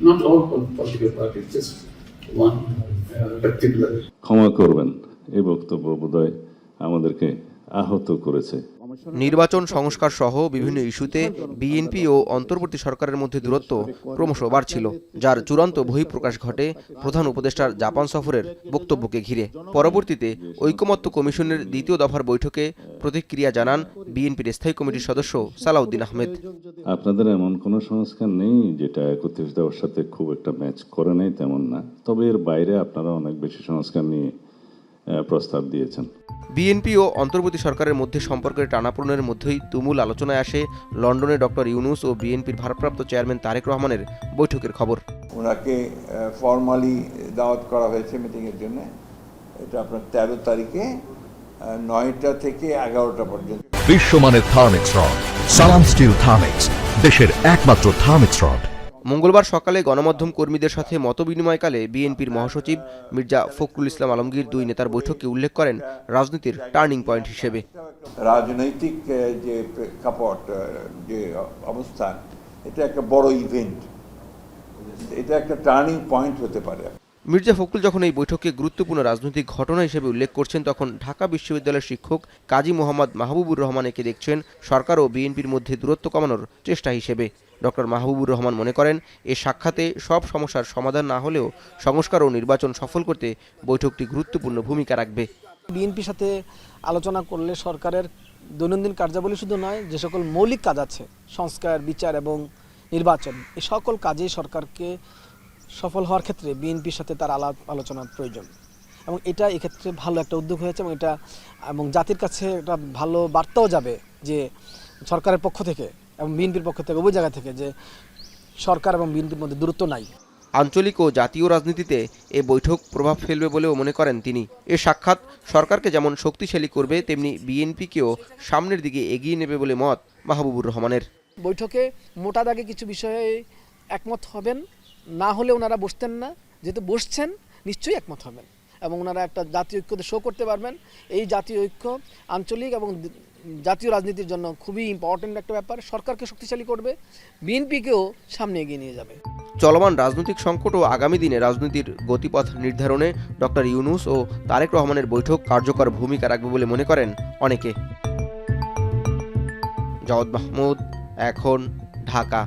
not all political parties, just one particular. ক্ষমা করবেন, এই বক্তব্য বোধহয় আমাদেরকে আহত করেছে। নির্বাচন সংস্কার সহ বিভিন্ন ইস্যুতে বিএনপি ও অন্তর্বর্তী সরকারের মধ্যে দূরত্ব ক্রমশ বাড়ছিল, যার চূড়ান্ত বহিঃপ্রকাশ ঘটে প্রধান উপদেষ্টার জাপান সফরের বক্তব্যকে ঘিরে। পরবর্তীতে ঐকমত্য কমিশনের দ্বিতীয় দফার বৈঠকে প্রতিক্রিয়া জানান বিএনপির স্থায়ী কমিটির সদস্য সালাউদ্দিন আহমেদ। আপনাদের এমন কোনো সংস্কার নেই যেটা ৩১ দফার সাথে খুব একটা ম্যাচ করে নেই, তেমন না। তবে এর বাইরে আপনারা অনেক বেশি সংস্কার নিয়ে প্রস্তাব দিয়েছেন। বিএনপি ও অন্তর্বর্তী সরকারের মধ্যে সম্পর্কের টানাপোড়েনের মধ্যেই তুমুল আলোচনায় আসে লন্ডনে ডক্টর ইউনূস ও বিএনপির ভারপ্রাপ্ত চেয়ারম্যান তারেক রহমানের বৈঠকের খবর। ওনাকে ফর্মালি দাওয়াত করা হয়েছে মিটিংয়ের জন্য। এটা আপনার ১৩ তারিখে ৯টা থেকে ১১টা পর্যন্ত। বিশ্বমানের থার্মিক্স রড, সালাম স্টিল থার্মিক্স, দেশের একমাত্র থার্মিক্স রড। মঙ্গলবার সকালে গণমাধ্যম কর্মীদের সাথে মতবিনিময়কালে বিএনপির মহাসচিব মির্জা ফখরুল ইসলাম আলমগীর দুই নেতার বৈঠককে উল্লেখ করেন রাজনীতির টার্নিং পয়েন্ট হিসেবে। রাজনৈতিক যে প্রেক্ষাপট, যে অবস্থান, এটা একটা বড় ইভেন্ট, এটা একটা টার্নিং পয়েন্ট হতে পারে। মির্জা ফখরুল যখন এই বৈঠককে গুরুত্বপূর্ণ রাজনৈতিক ঘটনা হিসেবে উল্লেখ করছেন, তখন ঢাকা বিশ্ববিদ্যালয়ের শিক্ষক কাজী মোহাম্মদ মাহবুবুর রহমান একে দেখছেন সরকার ও বিএনপির মধ্যে দূরত্ব কমানোর চেষ্টা হিসেবে। ডক্টর মাহবুবুর রহমান মনে করেন, এ সাক্ষাতে সব সমস্যার সমাধান না হলেও সংস্কার ও নির্বাচন সফল করতে বৈঠকটি গুরুত্বপূর্ণ ভূমিকা রাখবে। বিএনপির সাথে আলোচনা করলে সরকারের দৈনন্দিন কার্যাবলী শুধু নয়, যে সকল মৌলিক কাজ আছে, সংস্কার, বিচার এবং নির্বাচন, এই সকল কাজেই সরকারকে সফল হওয়ার ক্ষেত্রে বিএনপির সাথে তার আলোচনার প্রয়োজন। এবং এটা এক্ষেত্রে ভালো একটা উদ্যোগ হয়েছে এবং জাতির কাছে একটা ভালো বার্তাও যাবে যে সরকারের পক্ষ থেকে এবং বিএনপির পক্ষ থেকে, উভয় জায়গা থেকে, যে সরকার এবং বিএনপির মধ্যে দূরত্ব নাই। আঞ্চলিক ও জাতীয় রাজনীতিতে এ বৈঠক প্রভাব ফেলবে বলেও মনে করেন তিনি। এ সাক্ষাৎ সরকারকে যেমন শক্তিশালী করবে, তেমনি বিএনপিকেও সামনের দিকে এগিয়ে নেবে বলে মত মাহবুবুর রহমানের। বৈঠকে মোটা দাগে কিছু বিষয়ে একমত হবেন, না হলে ওনারা বসতেন না। যেহেতু বসছেন, নিশ্চয়ই একমত হবেন এবং ওনারা একটা জাতীয় ঐক্য শো করতে পারবেন। এই জাতীয় ঐক্য আঞ্চলিক এবং জাতীয় রাজনীতির জন্য খুবই ইম্পর্টেন্ট একটা ব্যাপার। সরকারকে শক্তিশালী করবে, বিএনপিকেও সামনে এগিয়ে নিয়ে যাবে। চলমান রাজনৈতিক সংকট ও আগামী দিনে রাজনীতির গতিপথ নির্ধারণে ডক্টর ইউনূস ও তারেক রহমানের বৈঠক কার্যকর ভূমিকা রাখবে বলে মনে করেন অনেকে। জাওয়াদ মাহমুদ, এখন, ঢাকা।